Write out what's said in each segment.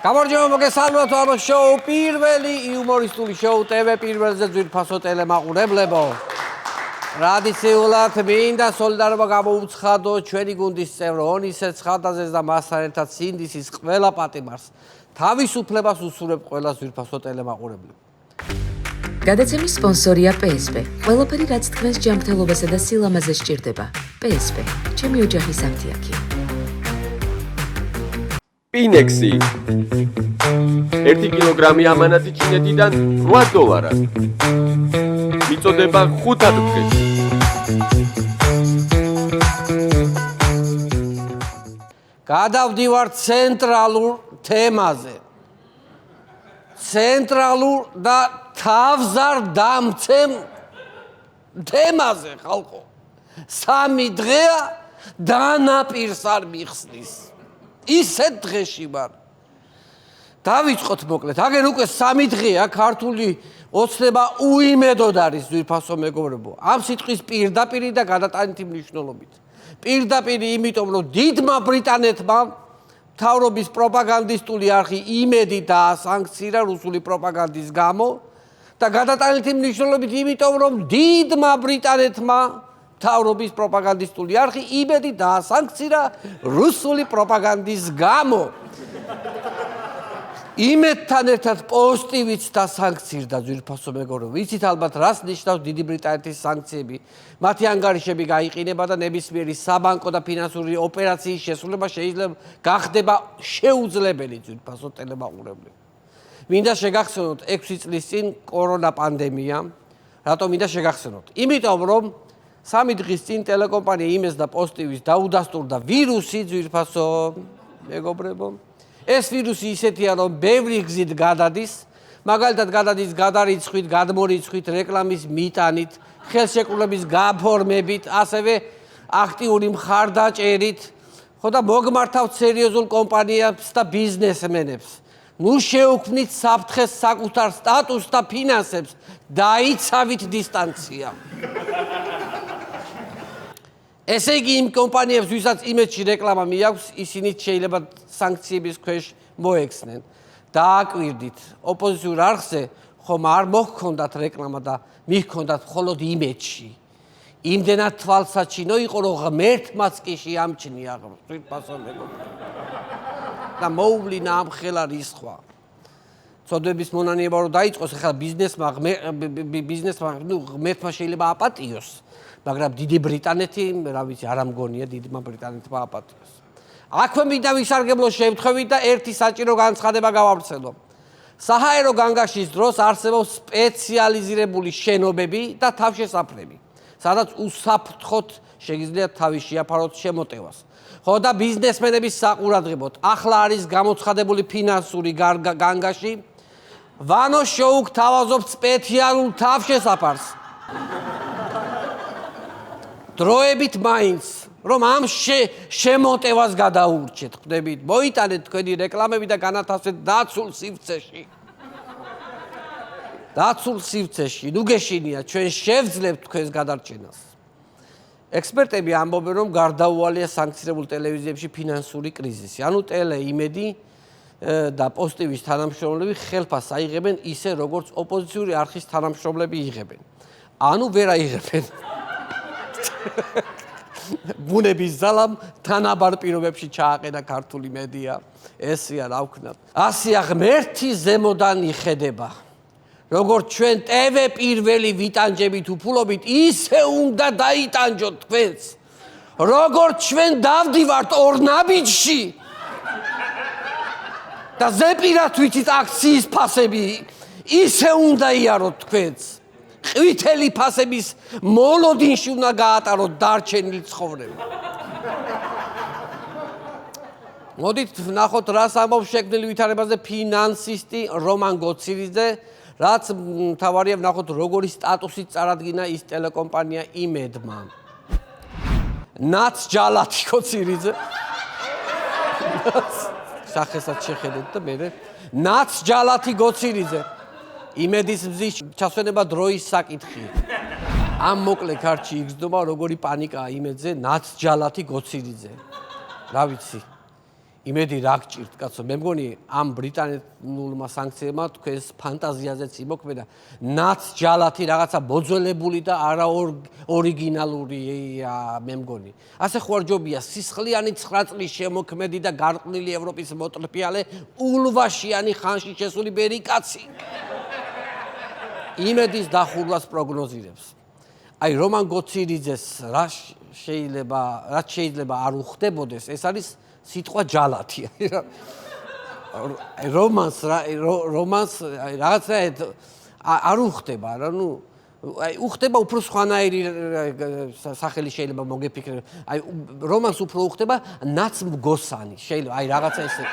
გამარჯობა მოგესალმებით ამ შოუ პირველი იუმორისტული შოუ TV პირველზე ძვირფასო ტელემაყურებლებო. ტრადიციულად მინდა სოლიდარობა გამოუცხადო ჩვენი გუნდის წევრ ონისე ცხადაძეს და მასთან ერთად სინდისის ყველა პატიმარს. თავისუფლებას უსურვებ ყველა ძვირფასო ტელემაყურებლებს. გადაცემის სპონსორია PSP. ყველაფერი რაც თქვენს ჯანმრთელობასა და სილამაზე სჭირდება. PSP. ჩემი ოჯახის ამთიაქი. Pinexi 1 კილოგრამი ამანათი ჩინეთიდან $8. მიწოდება 5 დღეში. გადავდივართ ცენტრალურ თემაზე. ცენტრალურ და თავზარდამცემ თემაზე ხალხო. 3 დღეა დანაპირს არ მიხსნის. ისეთ დღეში ვარ. დავიწყოთ მოკლედ. აგერ უკვე 3 დღეა ქართული ოცნება უიმედოდ არის ძვირფასო მეგობრებო. ამ სიტყვის პირდაპირი და გადატანითი მნიშვნელობით. პირდაპირი იმიტომ რომ დიდმა ბრიტანეთმა მთავრობის პროპაგანდისტული არხი იმედი დაასანქცია რუსული პროპაგანდის გამო და გადატანითი მნიშვნელობით იმიტომ რომ დიდმა ბრიტანეთმა მთავრობის პროპაგანდისტული არხი იმედი დაასანქცია რუსული პროპაგანდის გამო. იმედთან ერთად პოზიტივიც დასანქცირდა ძვირფასო მეგობრებო. ვიცით ალბათ რას ნიშნავს დიდი ბრიტანეთის სანქციები. მათი ანგარიშები გაიყინება და ნებისმიერი საბანკო და ფინანსური ოპერაციის შესრულება შეიძლება გახდება შეუძლებელი ძვირფასო ტელემაყურებლები. მინდა შეგახსენოთ 6 წლის წინ კორონა პანდემია. რატომ მინდა შეგახსენოთ? იმიტომ რომ 3 დღის წინ ტელეკომპანია იმეს და პოზიტივის დაუდასტურდა ვირუსი ძვირფასო მეგობრებო. ეს ვირუსი ისეთია რომ ბევრი გზით გადადის, მაგალითად გადადის გადარიცხვით, გადმორიცხვით, რეკლამის მიტანით, ხელშეკრულების გაფორმებით, ასევე აქტიური მხარდაჭერით, ხო და მოგმართავთ სერიოზულ კომპანიებს და ბიზნესმენებს. ნუ შეუქმნით საფრთხეს საკუთარ სტატუსს და ფინანსებს, დაიცავით დისტანცია. ესე იგი იმ კომპანიებს, ვისაც იმედში რეკლამა მიაქვს, ისინი შეიძლება სანქციების ქვეშ მოექცნენ. დააკვირდით, ოპოზიციურ არხზე ხომ არ მოჰქონდათ რეკლამა და მიჰქონდათ მხოლოდ იმედში. იმდენად თვალსაჩინო იყო, რომ ღმერთმაც კი შეამჩნია ძვირფასო მეგობრებო. და მოუვლინა ამ ხელა რისხვა. წოდების მონანიება რომ დაიწყოს, ახლა ბიზნესმა ღმერთმა შეიძლება აპატიოს. მაგრამ დიდი ბრიტანეთი, რა ვიცი, არ ამგონია დიდმა ბრიტანეთმა აპატიოს. აქვე მინდა ვისარგებლო შემთხვევით და ერთი საჭირო განცხადება გავავრცელო. საჰაერო განგაშის დროს არსებობს სპეციალიზირებული შენობები და თავშესაფრები, სადაც უსაფრთხოდ შეგიძლიათ თავი შეაფაროთ შემოტევას. ხო და ბიზნესმენების საყურადღებოდ, ახლა არის გამოცხადებული ფინანსური განგაში, ვანო შოუ გთავაზობთ სპეციალურ თავშესაფარს. დროებით მაინც, რომ ამ შემოტევას გადაურჩეთ, ხდებით, მოიტანეთ თქვენი რეკლამები და განათავსეთ დაცულ სივრცეში. დაცულ სივრცეში, ნუ გეშინია, ჩვენ შევძლებთ თქვენს გადარჩენას. ექსპერტები ამბობენ, რომ გარდაუვალია სანქცირებულ ტელევიზიებში ფინანსური კრიზისი. ანუ ტელე იმედი და პოზიტივის თანამშრომლები ხელფასს აიღებენ ისე, როგორც ოპოზიციური არხის თანამშრომლები იღებენ. ანუ ვერ აიღებენ. ბუნების ძალამ თანაბარ პირობებში ჩააყენა ქართული მედია. ესია რა ვქნათ. ასია ღმერთი ზემოდან იხედება. როგორც ჩვენ TV პირველი ვიტანჯებით უფულობით, ისე უნდა დაიტანჯოთ თქვენს. როგორც ჩვენ დავდივართ ორნაბიჯში და ზეპირად ვიცით აქციის ფასები, ისე უნდა იაროთ თქვენს. ყვითელი ფასების მოლოდინში უნდა გაატაროთ დარჩენილი ცხოვრება. მოდით ვნახოთ რას ამბობს შექმნილი ვითარებაზე ფინანსისტი რომან გოცილიძე, რაც მთავარია ვნახოთ როგორი სტატუსით წარადგინა ის ტელეკომპანია იმედმა. ნაცჯალათი გოცილიძე. სახესაც შეხედეთ და მე ნაცჯალათი გოცილიძე. იმედის მზის ჩასვენება დროის საკითხია. ამ მოკლე ქართში იგრძნობა როგორი პანიკაა იმედზე, ნაცჯალათი გოცილიძე. რა ვიცი. იმედი რა გჭირთ, კაცო, მე მგონი ამ ბრიტანულმა სანქციებმა თქვენს ფანტაზიაზეც იმოქმედა, ნაც ჯალათი რაღაცა ბოძოლებული და არა ორიგინალურია, მე მგონი. ასე ხო არ ჯობია სისხლიანი 9 წლის შემოქმედი და გარყვნილი ევროპის მოტრფიალე ულვაშიანი ხანში შესული ბერი კაცი. იმედის დახურვას პროგნოზირებს. აი რომან გოცირიძეს რაც შეიძლება არ უხდებოდეს, ეს არის სიტყვა ჯალათი. რომანს რაღაცნაირად არ უხდება, რა ნუ აი უხდება უფრო სხვანაირი სახელი შეიძლება მოგეფიქრებთ. აი რომანს უფრო უხდება ნაცმგოსანი, შეიძლება აი რაღაცა ესე.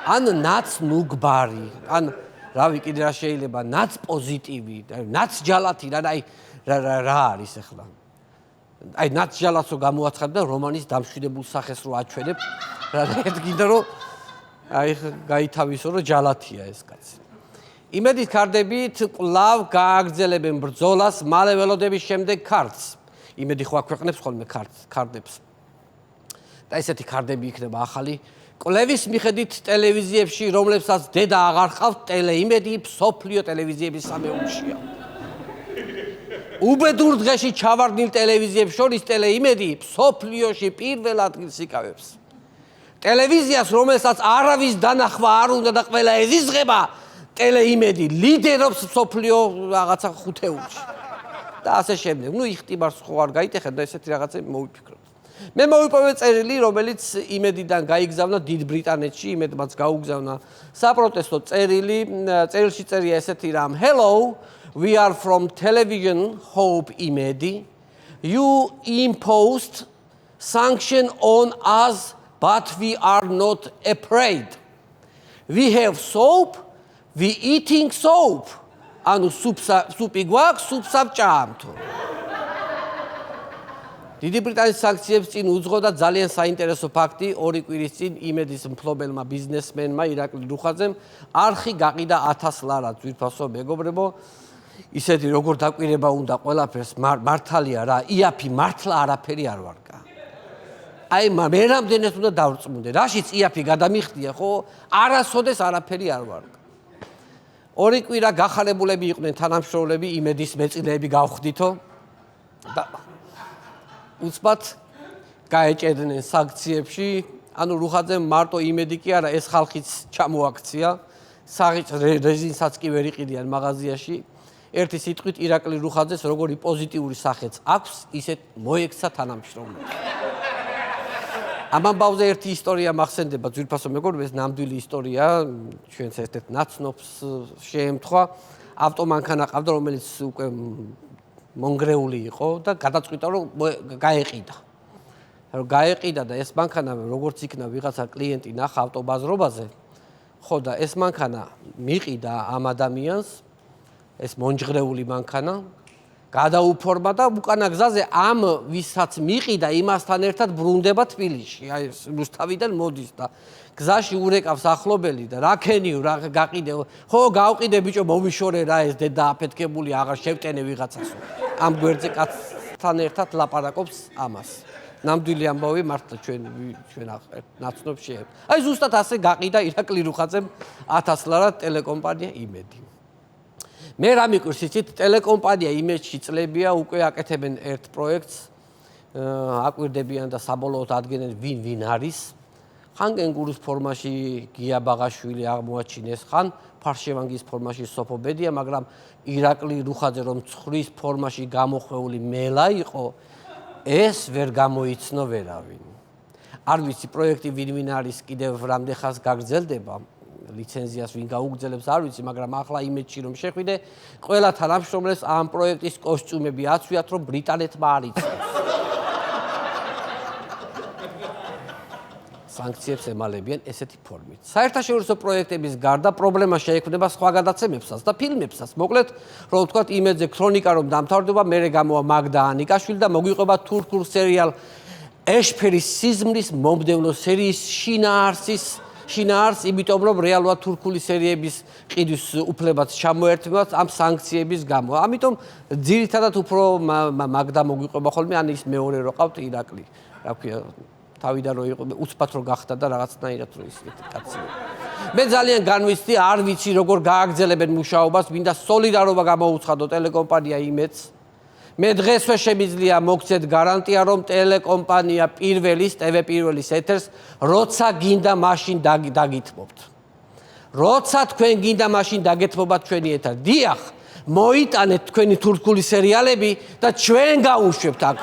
ან ნაცნუგბარი, ან რავი კიდე რა შეიძლება, ნაცპოზიტივი, ნაცჯალათი, აი რა არის ახლა? აი ნაცჯალათო გამოაცხადებ და რომანის დამშვიდებულ სახეს რო აჩვენებ, რა გინდა რომ აი გაითავისო რომ ჯალათია ეს კაცი. იმედით ქარდებით კვლავ გააგრძელებენ ბრძოლას მალე ველოდების შემდეგ ქარდს. იმედი ხო აქვეყნებს ხოლმე ქარდებს. და ესეთი ქარდები იქნება ახალი კვლევის მიხედვით ტელევიზიებში, რომლებსაც დედა აღარ ყავთ, ტელეიმედი მსოფლიო ტელევიზიების სამეულშია. უბედურ დღეში ჩავარდნილ ტელევიზიებს შორის ტელეიმედი მსოფლიოში პირველ ადგილს იკავებს. ტელევიზიას, რომელსაც არავის დანახვა არ უნდა და ყველა ეზიზღება, ტელეიმედი ლიდერობს მსოფლიო რაღაცა ხუთეულში. და ასე შემდეგ. ნუ იხტიბარს ხო არ გაიტეხეთ და ესეთი რაღაცები მოვიფიქროთ. მე მოვიპოვე წერილი, რომელიც იმედიდან გაიგზავნა დიდ ბრიტანეთში, იმედმაც გაუგზავნა საპროტესტო წერილი. წერილში წერია ესეთი რამ: Hello, we are from television Hope Imedi. You imposed sanction on us, but we are not afraid. We have soap, we eating soap. ანუ სუპი გვაქვს, სუპს ავჭამთ. დიდი ბრიტანეთის სანქციებს წინ უძღო და ძალიან საინტერესო ფაქტი, 2 კვირის წინ იმედის მფლობელმა ბიზნესმენმა ირაკლი რუხაძემ არხი გაყიდა 1000 ლარად. ძვირფასო მეგობრებო, ისეთი როგორ დაკვირება უნდა ყველაფერს მართალია რა, იაფი მართლა არაფერი არ ვარკა. აი მე რამდენად უნდა დავრწმუნდე, რაშიც იაფი გადამიხდია, ხო? არასოდეს არაფერი არ ვარკა. 2 კვირა გახარებულები იყვნენ თანამშრომლები, იმედის მეწინეები გავხდითო და უცბად გაეჭედნენ სანქციებში. ანუ რუხაძემ მარტო იმედი კი არა, ეს ხალხიც ჩამოაქცია. საღიც რეზინსაც კი ვერ იყიდიან მაღაზიაში. ერთი სიტყვით ირაკლი რუხაძეს როგორი პოზიტიური სახეც აქვს, ისეთ მოექცა თანამშრომლებს. ამ ამბავზე ერთი ისტორია მახსენდება, ძვირფასო მეგობრებო, ეს ნამდვილი ისტორია, ჩვენს ერთ-ერთ ნაცნობს შეემთხვა. ავტომანქანა ყავდა, რომელიც უკვე მონგრეული იყო და გადაწყვიტა რომ გაეყიდა. რომ გაეყიდა და ეს მანქანა როგორც იქნა ვიღაცა კლიენტი ნახა ავტობაზრობაზე, ხო და ეს მანქანა მიყიდა ამ ადამიანს, ეს მონჯღრეული მანქანა, გადაუფორმა და უკანა გზაზე ამ ვისაც მიყიდა იმასთან ერთად ბრუნდება თბილისში. აი რუსთავიდან მოდის და გზაში ურეკავს ახლობელი და რა ქენიო რა გაყიდე. ხო გავყიდე ბიჭო მომიშორე რა ეს დედა აფეთქებული აღარ შევტენე ვიღაცას. ამ გვერდზე კაცთან ერთად ლაპარაკობს ამას. ნამდვილი ამბავი მართლა ჩვენ ნაცნობს შეებ. აი ზუსტად ასე გაყიდა ირაკლი რუხაძემ 1000 ლარად ტელეკომპანია იმედი. მე რა მიკვირს იცით, ტელეკომპანია იმედში წლებია უკვე აკეთებენ ერთ პროექტს, აკვირდებიან და საბოლოოდ ადგენენ ვინ არის. ხან კენგურუს ფორმაში გია ბაღაშვილი აღმოაჩინეს, ხან ფარშევანგის ფორმაში სოფო ბედია, მაგრამ ირაკლი რუხაძე რომ ცხვრის ფორმაში გამოხვეული მელა იყო, ეს ვერ გამოიცნო ვერავინ. არ ვიცი პროექტი ვინ არის, კიდევ რამდენ ხანს გაგრძელდება, ლიცენზიას ვინ გაუგრძელებს არ ვიცი, მაგრამ ახლა იმედში რომ შეხვიდე, ყველა თანამშრომლებს ამ პროექტის კოსტიუმები აცვიათ, რომ ბრიტანეთმა არ იცნობს. სანქციებს ემალებიან ესეთი ფორმით. საერთაშორისო პროექტების გარდა პრობლემა შეექმნება სხვა გადაცემებსაც და ფილმებსაც. მოკლედ, რომ ვთქვათ, იმედზე ქრონიკა რომ დამთავრდება, მერე გამოვა მაგდა ანიკაშვილი და მოგვიყვება თურქულ სერიალ ეშფერის სიზმრის მომდევნო სერიის შინაარსს, იმიტომ რომ რეალურად თურქული სერიების ყიდვის უფლებაც ჩამოერთმევათ ამ სანქციების გამო. ამიტომ ძირითადად უფრო მაგდა მოგვიყვება ხოლმე, ან ის მეორე რო ყავთ ირაკლი. რა ქვია, თავიდან რო იყო უცბად რო გახდა და რაღაცნაირად რო ის კაცი. მე ძალიან განვიცდი, არ ვიცი როგორ გააგრძელებენ მუშაობას, მინდა სოლიდარობა გამოუცხადო ტელეკომპანია იმედს. მე დღესვე შემიძლია მოგცეთ გარანტია, რომ ტელეკომპანია პირველის, TV პირველის ეთერს, როცა გინდა მაშინ დაგითმობთ. როცა თქვენ გინდა მაშინ დაგეთმობათ ჩვენი ეთერი. დიახ, მოიტანეთ თქვენი თურქული სერიალები და ჩვენ გავუშვებთ აქ.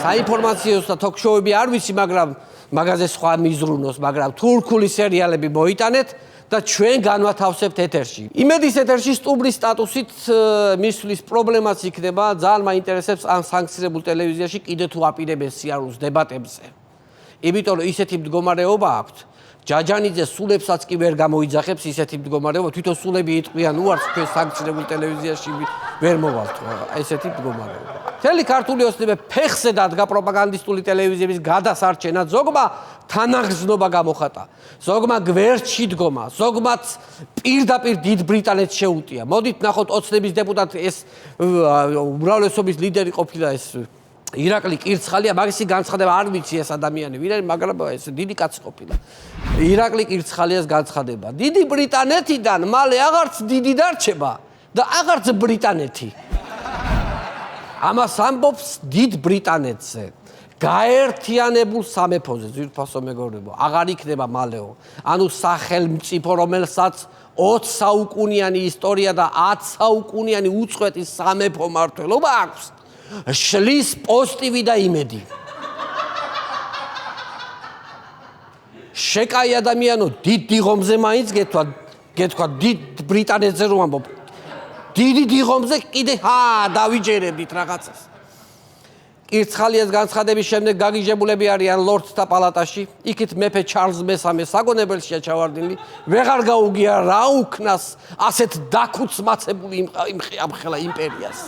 საინფორმაციო და თოქ-შოუები არ ვიცი, მაგრამ მაგაზე სხვა მიზრუნოს, მაგრამ თურქული სერიალები მოიტანეთ და ჩვენ განვათავსებთ ეთერში. იმედის ეთერში სტუბრის სტატუსით მისვლის პრობლემაც იქნება, ძალიან მაინტერესებს ამ სანქცირებულ ტელევიზიაში კიდე თუ აპირებენ სიარულს დებატებზე. იმიტომ რომ ისეთი მდგომარეობა აქვთ, ჯაჯანიძე სულებსაც კი ვერ გამოიძახებს ისეთი მდგომარეობა, თვითონ სულები იტყვიან უარს ჩვენ სანქცირებულ ტელევიზიაში ვერ მოვალთ, ესეთი მდგომარეობა. მთელი ქართული ოცნება ფეხზე დადგა პროპაგანდისტული ტელევიზიების გადასარჩენად, ზოგმა თანაგრძნობა გამოხატა, ზოგმა გვერდში დგომა, ზოგმაც პირდაპირ დიდ ბრიტანეთს შეუტია. მოდით ნახოთ ოცნების დეპუტატი ეს უმრავლესობის ლიდერი ყოფილა ეს ირაკლი კირცხალია, მაგისი განცხადება არ ვიცი ეს ადამიანი ვინ არის, მაგრამ ეს დიდი კაცი ყოფილა. ირაკლი კირცხალიას განცხადება. დიდი ბრიტანეთიდან მალე აღარც დიდი დარჩება და აღარც ბრიტანეთი. ამას ამბობს დიდ ბრიტანეთზე. გაერთიანებულ სამეფოზე, ძვირფასო მეგობრებო, აღარ იქნება მალეო. ანუ სახელმწიფო, რომელსაც 20 საუკუნიანი ისტორია და 10 საუკუნიანი უწყვეტი სამეფო მმართველობა აქვს. შლის პოზიტივი და იმედი. შეკაი ადამიანო, დიდ დიღომზე მაინც გეთქვა დიდ ბრიტანეთზე რომ ამბობ. დიდი დიღომზე კიდე დავიჯერებით რაღაცას. კირცხალიას განცხადების შემდეგ გაგიჟებულები არიან ლორდთა პალატაში, იქით მეფე ჩარლზ მესამე საგონებელშია ჩავარდნილი, ვეღარ გაუგია რა უქნას ასეთ დაქუცმაცებული ამხელა იმპერიას.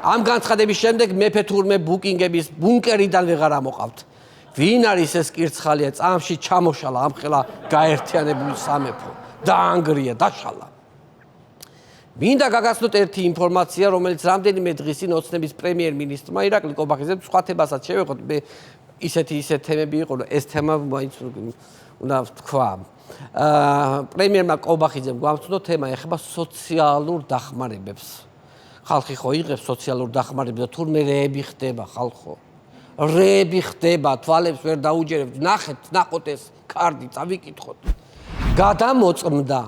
ამ განცხადების შემდეგ მეფე თურმე ბუკინგების ბუნკერიდან ვეღარ ამოყავთ. ვინ არის ეს კირცხალია? წამში ჩამოშალა ამხელა გაერთიანებული სამეფო. დაანგრია, დაშალა. მინდა გაგაცნოთ ერთი ინფორმაცია, რომელიც რამდენიმე დღის წინ ოცნების პრემიერ-მინისტრმა ირაკლი კობახიძემ სხვათებასაც შევეხოთ, მე ისეთი თემები იყო, რომ ეს თემა მაინც უნდა თქვა. პრემიერმა კობახიძემ გვამცნო თემა ეხება სოციალურ დახმარებებს. ხალხი ხო იღებს სოციალურ დახმარებებს და თურმე რეები ხდება ხალხო. რეები ხდება, თვალებს ვერ დაუჯერებთ. ნახოთ ეს კარდი, წავიკითხოთ. გადამოწმდა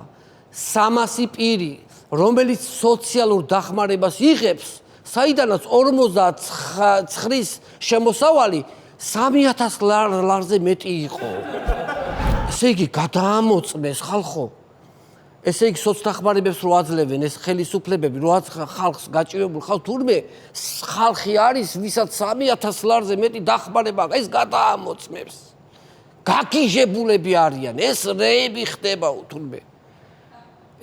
300 პირი, რომელიც სოციალურ დახმარებას იღებს, საიდანაც 59-ის შემოსავალი 3000 ლარზე მეტი იყო. ესე იგი, გადაამოწმეს ხალხო. ესე იგი, სოცდახმარებებს რო აძლევენ ეს ხელისუფლებები, რო ხალხს გაჭირებულ ხალხ თურმე ხალხი არის, ვისაც 3000 ლარზე მეტი დახმარება, ეს გადაამოწმებს. გაგიჟებულები არიან, ეს რეები ხდება თურმე.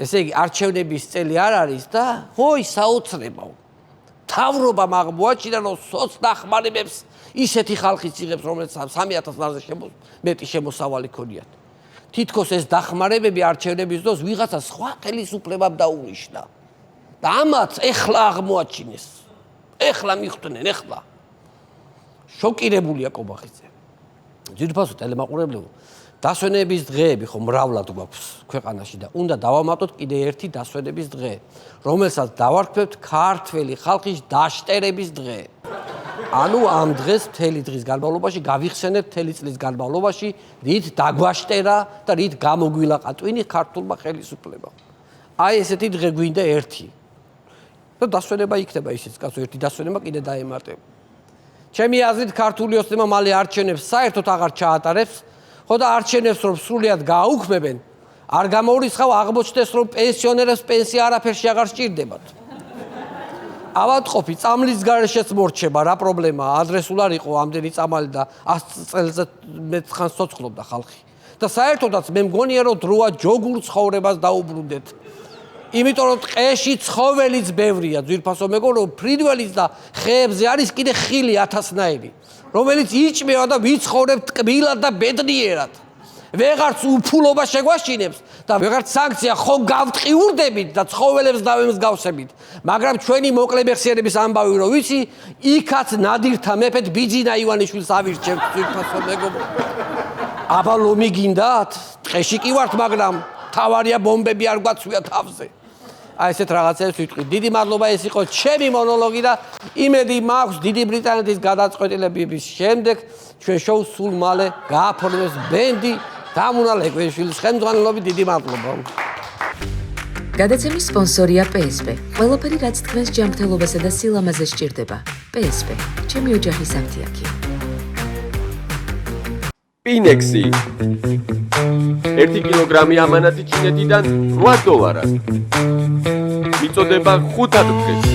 ესე იგი, არჩევნების წელი არ არის და ჰოი საოცრებაო. თავრობამ აღმოაჩინა, რომ სოცდახმარებებს ისეთი ხალხიც იღებს, რომელიც 3000 ლარზე მეტი შემოსავალი ქონიათ. თითქოს ეს დახმარებები არჩევნების დროს ვიღაცა სხვა ხელისუფლებამ დაუნიშნა. და ამაც ეხლა აღმოაჩინეს. ეხლა მიხვდნენ, ეხლა. შოკირებულია კობახიძე. ძირფასო ტელემაყურებლებო, დასვენების დღეები ხო მრავლად გვაქვს ქვეყანაში და უნდა დავამატოთ კიდე ერთი დასვენების დღე, რომელსაც დავარქმევთ ქართველი ხალხის დაშტერების დღე. ანუ ამ დღეს მთელი დღის განმავლობაში გავიხსენებთ მთელი წლის განმავლობაში რით დაგვაშტერა და რით გამოგვილაყა ტვინი ქართულმა ხელისუფლებამ. აი ესეთი დღე გვინდა ერთი. და დასვენება იქნება ისიც, კაცო, ერთი დასვენება კიდე დაემატება. ჩემი აზრით ქართული ოცნება მალე არჩევნებს საერთოდ აღარ ჩაატარებს, ხო და არჩევნებს რომ სრულიად გააუქმებენ, არ გამოურიცხავ აღმოჩნდეს რომ პენსიონერებს პენსია არაფერში აღარ სჭირდებათ. ავადმყოფი წამლის გარეშეც მორჩება, რა პრობლემაა, ადრესულ არ იყო ამდენი წამალი და 100 წელზე მეტ ხანს ცოცხლობდა ხალხი. და საერთოდაც მე მგონია რომ დროა ჯოგურ ცხოვრებას დაუბრუნდეთ. იმიტომ რომ ტყეში ცხოველიც ბევრია, ძვირფასო მეგობრებო, ფრინველის და ხეებზე არის კიდე ხილი 1000-ნაირი, რომელიც იჭმევა და ვიცხოვრებთ კბილად და ბედნიერად. ვეღარც უფულობა შეგვაშინებს და ვეღარ სანქცია ხო გავტყიურდებით და ცხოველებს დავემსგავსებით. მაგრამ ჩვენი მოკლემეხსიერების ამბავი რო ვიცი, იქაც ნადირთა მეფეთ ბიძინა ივანიშვილს ავირჩევთ ძვირფასო მეგობრო. აბა ლომი გინდათ? ტყეში კი ვართ, მაგრამ თავარია ბომბები არ გვაცვია თავზე. აი ესეთ რაღაცებს ვიტყვი. დიდი მადლობა, ეს იყო ჩემი მონოლოგი და იმედი მაქვს დიდი ბრიტანეთის გადაწყვეტილების შემდეგ ჩვენ შოუს სულ მალე გააფორმებს ბენდი დამუნა ლეკვეშვილის ხელმძღვანელობით. დიდი მადლობა. გადაცემის სპონსორია PSP. ყველაფერი რაც თქვენს ჯანმრთელობასა და სილამაზეს სჭირდება. PSP. ჩემი ოჯახის ამთიაქი. Pinexi 1 კილოგრამი ამანათი ჩინეთიდან $8. მიწოდება 5 დღეში.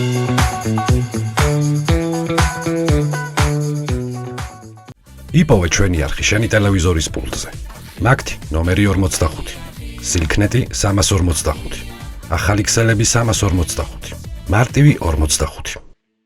იპოვე ჩვენი არხი შენი ტელევიზორის პულტზე. მაგთი ნომერი 45. სილქნეტი 345. ახალი ქსელები 345. მარტივი 45.